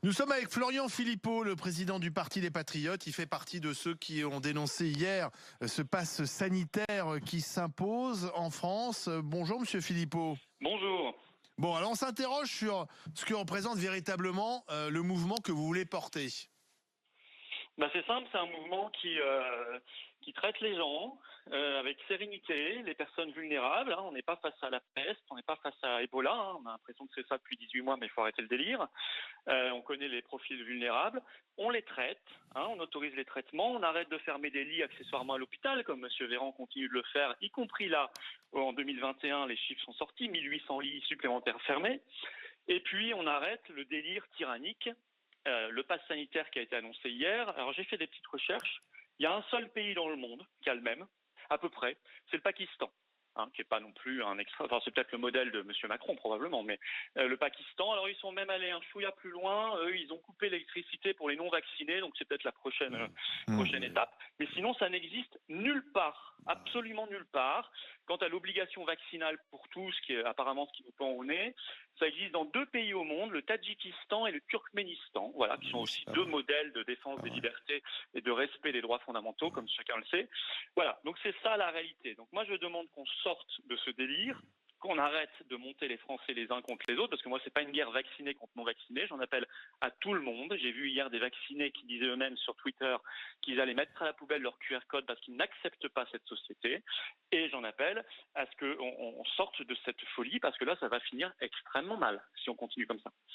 Nous sommes avec Florian Philippot, le président du Parti des Patriotes. Il fait partie de ceux qui ont dénoncé hier ce pass sanitaire qui s'impose en France. Bonjour Monsieur Philippot. Bonjour. Bon, alors on s'interroge sur ce que représente véritablement le mouvement que vous voulez porter. C'est simple, c'est un mouvement qui traite les gens avec sérénité, les personnes vulnérables. On n'est pas face à la peste, on n'est pas face à Ebola. On a l'impression que c'est ça depuis 18 mois, mais il faut arrêter le délire. On connaît les profils vulnérables. On les traite, on autorise les traitements. On arrête de fermer des lits accessoirement à l'hôpital, comme M. Véran continue de le faire, y compris là, en 2021, les chiffres sont sortis, 1800 lits supplémentaires fermés. Et puis, on arrête le délire tyrannique. Le pass sanitaire qui a été annoncé hier, alors j'ai fait des petites recherches, il y a un seul pays dans le monde qui a le même, à peu près, c'est le Pakistan, qui n'est pas non plus un extra, enfin c'est peut-être le modèle de M. Macron probablement, mais le Pakistan, alors ils sont même allés un chouïa plus loin, eux ils ont coupé l'électricité pour les non-vaccinés, donc c'est peut-être la prochaine étape, mais sinon ça n'existe nulle part, absolument nulle part. Quant à l'obligation vaccinale pour tous, qui est apparemment ce qui nous pend au nez, ça existe dans 2 pays au monde, le Tadjikistan et le Turkménistan, voilà, qui sont aussi 2 modèles de défense des libertés et de respect des droits fondamentaux, comme chacun le sait. Voilà, donc c'est ça la réalité. Donc moi je demande qu'on sorte de ce délire, qu'on arrête de monter les Français les uns contre les autres, parce que moi c'est pas une guerre vaccinée contre non vaccinés, j'en appelle à tout le monde. J'ai vu hier des vaccinés qui disaient eux-mêmes sur Twitter qu'ils allaient mettre à la poubelle leur QR code parce qu'ils n'acceptent pas cette société, et j'en appelle à ce qu'on sorte de cette folie, parce que là ça va finir extrêmement mal si on continue comme ça.